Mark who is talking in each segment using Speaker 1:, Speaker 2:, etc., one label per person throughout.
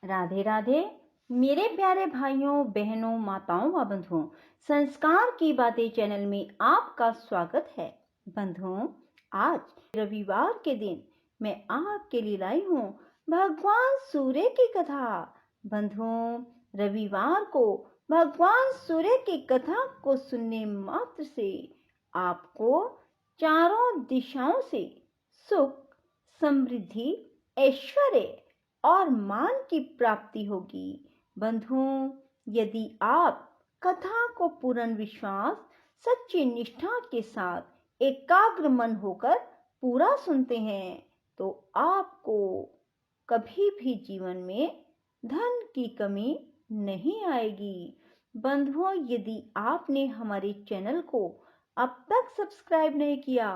Speaker 1: राधे राधे मेरे प्यारे भाइयों बहनों माताओं व बंधुओं। संस्कार की बातें चैनल में आपका स्वागत है। बंधुओं, आज रविवार के दिन मैं आपके लिए लाई हूँ भगवान सूर्य की कथा। बंधुओं, रविवार को भगवान सूर्य की कथा को सुनने मात्र से आपको चारों दिशाओं से सुख, समृद्धि, ऐश्वर्य और मान की प्राप्ति होगी। बंधुओं, यदि आप कथा को पूर्ण विश्वास, सच्ची निष्ठा के साथ एकाग्र मन होकर पूरा सुनते हैं तो आपको कभी भी जीवन में धन की कमी नहीं आएगी। बंधुओं, यदि आपने हमारे चैनल को अब तक सब्सक्राइब नहीं किया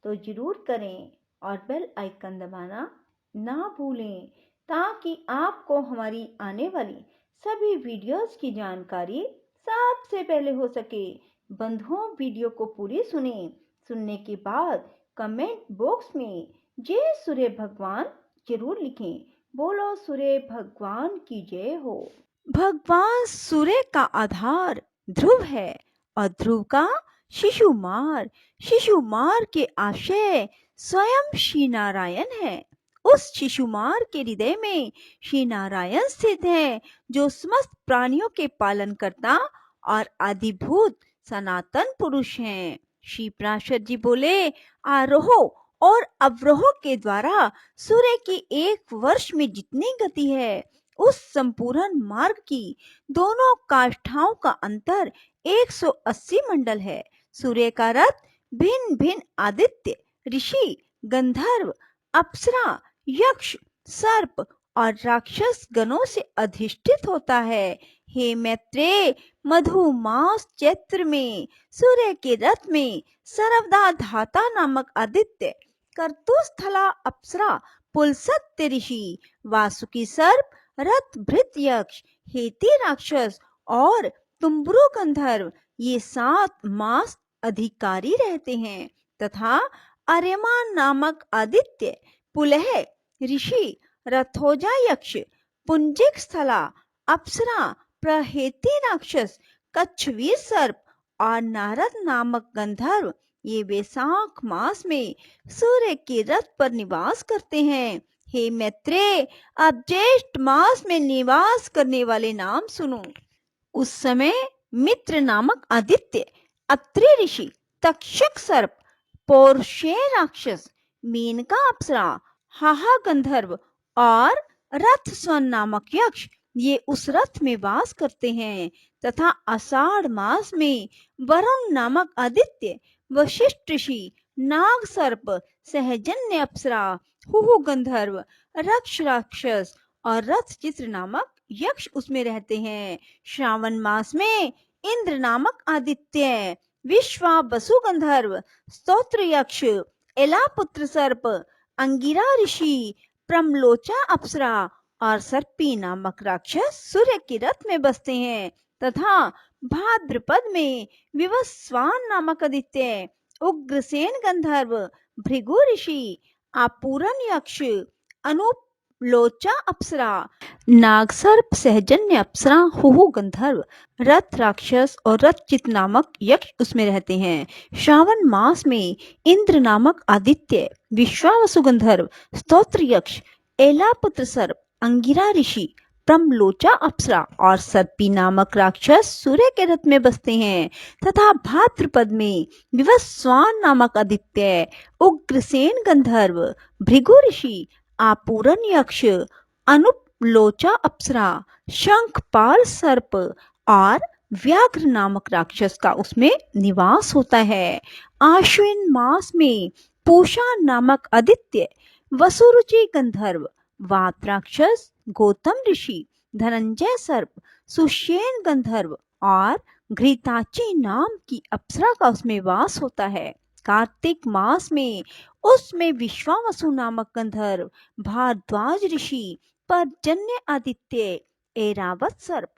Speaker 1: तो जरूर करें और बेल आइकन दबाना ना भूलें ताकि आपको हमारी आने वाली सभी वीडियोस की जानकारी सबसे पहले हो सके। बंधुओं, वीडियो को पूरी सुनने के बाद कमेंट बॉक्स में जय सूर्य भगवान जरूर लिखें। बोलो सूर्य भगवान की जय हो। भगवान सूर्य का आधार ध्रुव है और ध्रुव का शिशुमार, शिशुमार के आशय स्वयं श्री नारायण है। उस शिशुमार के हृदय में श्री नारायण स्थित है, जो समस्त प्राणियों के पालन करता और आदिभूत सनातन पुरुष हैं। श्री पार्षद जी बोले, आरोह और अवरोह के द्वारा सूर्य की एक वर्ष में जितनी गति है, उस संपूर्ण मार्ग की दोनों काष्ठाओं का अंतर 180 मंडल है। सूर्य का रथ भिन्न भिन्न आदित्य, ऋषि, गंधर्व, अप्सरा, यक्ष, सर्प और राक्षस गणों से अधिष्ठित होता है। हे मैत्रेय, मधुमास चैत्र में सूर्य के रथ में सर्वदा धाता नामक आदित्य, कर्तुस्थला अप्सरा, पुलसत्य ऋषि, वासुकी सर्प, रथ भृत यक्ष, हेती राक्षस और तुम्बरु गंधर्व ये 7 मास अधिकारी रहते हैं तथा अर्यमान नामक आदित्य, पुलह ऋषि, रथोजा यक्ष, पुंजिक स्थला अप्सरा, प्रहेती राक्षस, कच्छवीर सर्प और नारद नामक गंधर्व ये वैशाख मास में सूर्य के रथ पर निवास करते हैं। हे मैत्रेय, अब ज्येष्ठ मास में निवास करने वाले नाम सुनो। उस समय मित्र नामक आदित्य, अत्रि ऋषि, तक्षक सर्प, पौरुषेय राक्षस, मेनका अप्सरा, हाहा गंधर्व और रथ स्वन नामक यक्ष ये उस रथ में वास करते हैं तथा आषाढ़ मास में वरुण नामक आदित्य, वशिष्ठ ऋषि, नाग सर्प, सहजन्य अप्सरा, हुहु गंधर्व, रक्ष राक्षस और रथ चित्र नामक यक्ष उसमें रहते हैं। श्रावण मास में इंद्र नामक आदित्य, विश्वा वसु गंधर्व, स्तोत्र यक्ष, एलापुत्र सर्प, अंगिरा ऋषि, प्रमलोचा अप्सरा और सर्पी नामक राक्षस सूर्य के रथ में बसते हैं तथा भाद्रपद में विवस्वान नामक आदित्य, उग्रसेन गंधर्व, भृगु ऋषि, आपूरन यक्ष, अनुलोचा अप्सरा, नागसर्प, सहजन्य अप्सरा, हुहु गंधर्व, रथ राक्षस और रथचित नामक यक्ष उसमें रहते हैं। श्रावण मास में इंद्र नामक आदित्य, विश्वावसु गंधर्व, स्तोत्र यक्ष, एलापुत्र सर्प, अंगिरा ऋषि, प्रमलोचा अप्सरा और सर्पी नामक राक्षस सूर्य के रथ में बसते हैं तथा भाद्रपद में विवस्वान नामक आदित्य, उग्रसेन गंधर्व, भृगु ऋषि, आपूरन यक्ष, अनुलोचा अप्सरा, शंखपाल सर्प और व्याघ्र नामक राक्षस का उसमें निवास होता है। आश्विन मास में पूषा नामक आदित्य, वसुरुचि गंधर्व, वात राक्षस, गौतम ऋषि, धनंजय सर्प, सुषेण गंधर्व और घृताची नाम की अप्सरा का उसमें वास होता है। कार्तिक मास में उसमें विश्वावसु नामक गंधर्व, भारद्वाज ऋषि, पर्जन्य आदित्य, ऐरावत सर्प,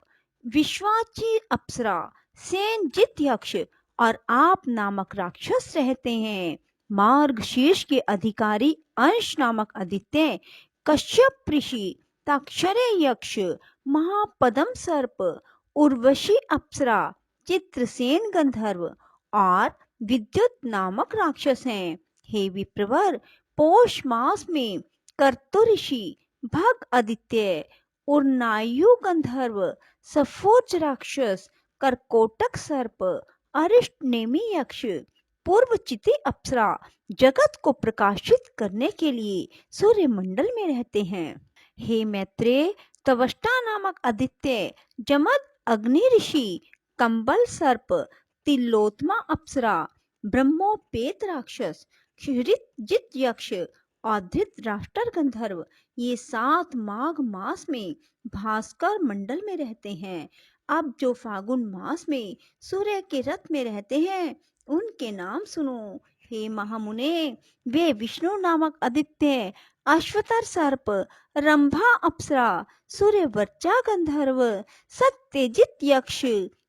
Speaker 1: विश्वाची अप्सरा, सेनजित यक्ष और आप नामक राक्षस रहते हैं। मार्गशीर्ष के अधिकारी अंश नामक आदित्य, कश्यप ऋषि, ताक्षर्य यक्ष, महापद्म सर्प, उर्वशी अप्सरा, चित्रसेन गंधर्व और विद्युत नामक राक्षस हैं। हे विप्रवर, पौष मास में कर्तु ऋषि, भग आदित्य, उर्नायु गंधर्व, सफोज राक्षस, करकोटक सर्प, अरिष्ट नेमी यक्ष, पूर्वचिति अप्सरा जगत को प्रकाशित करने के लिए सूर्य मंडल में रहते हैं। हे मैत्रेय, तवष्टा नामक आदित्य, जमद अग्नि ऋषि, कंबल सर्प, तिलोत्मा अप्सरा, ब्रह्मोपेत राक्षस, क्षितिज यक्ष और धृतराष्ट्र गंधर्व ये 7 माघ मास में भास्कर मंडल में रहते हैं। अब जो फागुन मास में सूर्य के रथ में रहते हैं उनके नाम सुनो। हे महामुने, वे विष्णु नामक आदित्य, अश्वतर सर्प, रंभा अप्सरा, सूर्यवर्चा गंधर्व, सत्यजित यक्ष,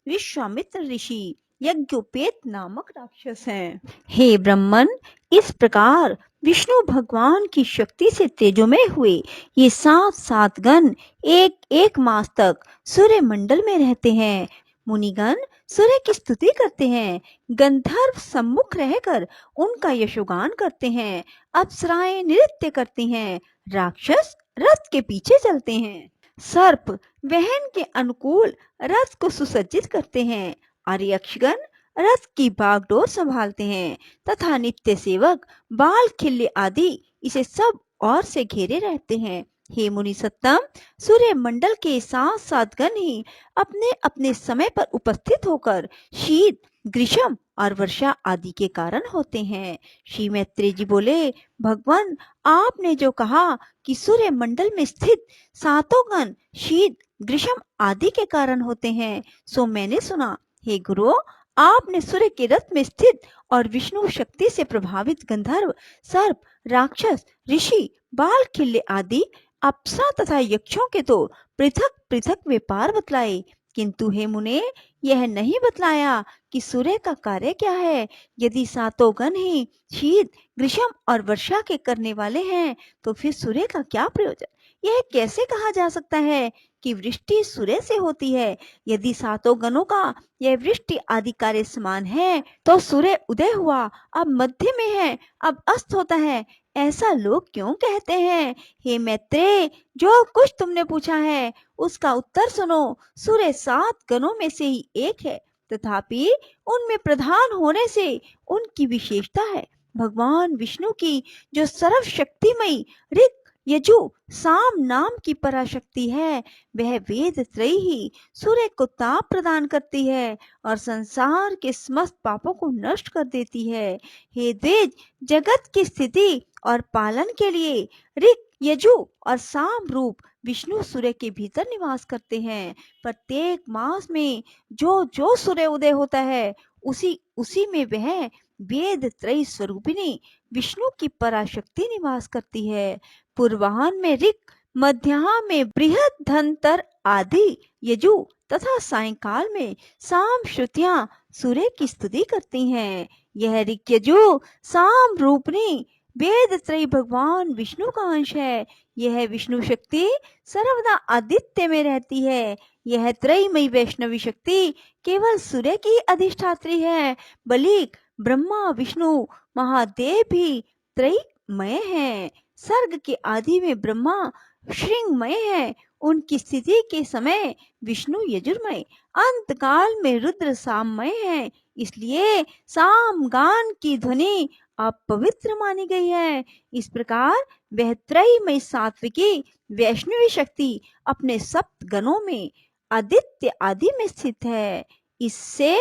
Speaker 1: विश्वामित्र ऋषि, यज्ञोपेत नामक राक्षस हैं। हे ब्रह्मन, इस प्रकार विष्णु भगवान की शक्ति से तेजोमय हुए ये 7 गण एक एक मास तक सूर्य मंडल में रहते हैं। मुनिगण सूर्य की स्तुति करते हैं, गंधर्व सम्मुख रहकर उनका यशोगान करते हैं, अप्सराएं नृत्य करती हैं, राक्षस रथ के पीछे चलते हैं, सर्प वहन के अनुकूल रथ को सुसज्जित करते हैं और यक्षगण रथ की बागडोर संभालते हैं तथा नित्य सेवक बाल खिल्ले आदि इसे सब और से घेरे रहते हैं। हे मुनि सत्तम, सूर्य मंडल के 7 गण ही अपने अपने समय पर उपस्थित होकर शीत, ग्रीष्म और वर्षा आदि के कारण होते हैं। श्री मैत्रेय जी बोले, भगवान, आपने जो कहा कि सूर्य मंडल में स्थित 7 गण शीत, ग्रीष्म आदि के कारण होते हैं सो मैंने सुना। हे गुरु, आपने सूर्य के रथ में स्थित और विष्णु शक्ति से प्रभावित गंधर्व, सर्प, राक्षस, ऋषि, बाल खिल्ले आदि अप्सरा तथा यक्षों के तो पृथक पृथक व्यापार बतलाए, किंतु हे मुने, यह नहीं बतलाया कि सूर्य का कार्य क्या है। यदि 7 गण ही शीत, ग्रीष्म और वर्षा के करने वाले हैं तो फिर सूर्य का क्या प्रयोजन। यह कैसे कहा जा सकता है कि वृष्टि सूर्य से होती है। यदि 7 गणों का यह वृष्टि आदि कार्य समान है तो सूर्य उदय हुआ, अब मध्य में है, अब अस्त होता है, ऐसा लोग क्यों कहते हैं। हे मैत्रेय, जो कुछ तुमने पूछा है उसका उत्तर सुनो। सूर्य 7 गणों में से ही एक है, तथापि उनमें प्रधान होने से उनकी विशेषता है। भगवान विष्णु की जो सर्वशक्तिमयी ऋक, यजु, साम नाम की पराशक्ति है, वह वेद त्रयी ही सूर्य को ताप प्रदान करती है और संसार के समस्त पापों को नष्ट कर देती है। हे द्विज, जगत की स्थिति और पालन के लिए ऋक, यजु और साम रूप विष्णु सूर्य के भीतर निवास करते हैं। प्रत्येक मास में जो जो सूर्य उदय होता है उसी उसी में वह वेद त्रयी स्वरूपिणी विष्णु की पराशक्ति निवास करती है। पूर्वाहन में ऋक, मध्याह्न में बृहद धनतर आदि यजु तथा सायंकाल में साम श्रुतियां सूर्य की स्तुति करती हैं। यह ऋक, यजु, साम रूपनी वेद त्रयी भगवान विष्णु का अंश है। यह विष्णु शक्ति सर्वदा आदित्य में रहती है। यह त्रयीमयी वैष्णवी शक्ति केवल सूर्य की अधिष्ठात्री है। बलिक ब्रह्मा, विष्णु, महादेव भी त्रयीमय हैं। सर्ग के आदि में ब्रह्मा श्रृंगमय है, उनकी स्थिति के समय विष्णु यजुर्मय, अंत काल में रुद्र साममय है। इसलिए सामगान की ध्वनि अपवित्र मानी गई है। इस प्रकार वह त्रयीमयी सात्विकी वैष्णवी शक्ति अपने 7 गणों में आदित्य आदि में स्थित है। इससे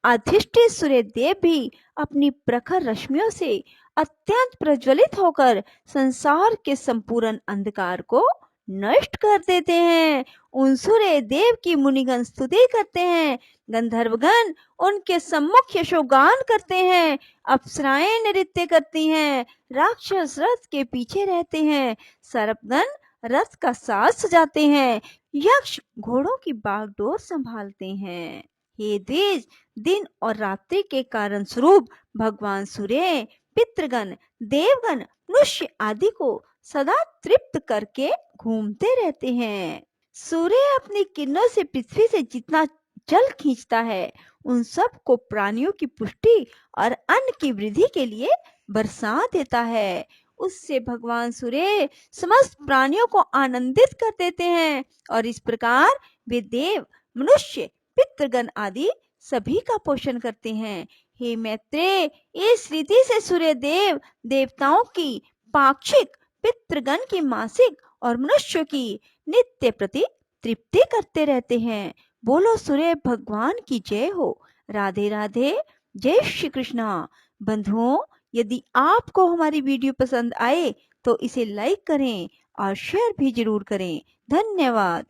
Speaker 1: अधिष्ठित सूर्य देव भी अपनी प्रखर रश्मियों से अत्यंत प्रज्वलित होकर संसार के संपूर्ण अंधकार को नष्ट कर देते हैं। उन सूर्य देव की मुनिगण स्तुति करते हैं, गंधर्वगण उनके सम्मुख यशोगान करते हैं, अप्सराएं नृत्य करती हैं, राक्षस रथ के पीछे रहते हैं, सर्पगण रथ का साज सजाते हैं, यक्ष घोड़ों की बागडोर संभालते हैं। हे द्विज, दिन और रात्रि के कारण स्वरूप भगवान सूर्य पितृगण, देवगण, मनुष्य आदि को सदा तृप्त करके घूमते रहते हैं। सूर्य अपनी किरणों से पृथ्वी से जितना जल खींचता है, उन सब को प्राणियों की पुष्टि और अन्न की वृद्धि के लिए बरसा देता है। उससे भगवान सूर्य समस्त प्राणियों को आनंदित कर देते हैं और इस प्रकार वे देव, मनुष्य, पितृगण आदि सभी का पोषण करते हैं। हे मैत्रेय, इस रीति से सूर्य देव देवताओं की पाक्षिक, पितृगण की मासिक और मनुष्यों की नित्य प्रति तृप्ति करते रहते हैं। बोलो सूर्य भगवान की जय हो। राधे राधे। जय श्री कृष्णा। बंधुओं, यदि आपको हमारी वीडियो पसंद आए तो इसे लाइक करें और शेयर भी जरूर करें। धन्यवाद।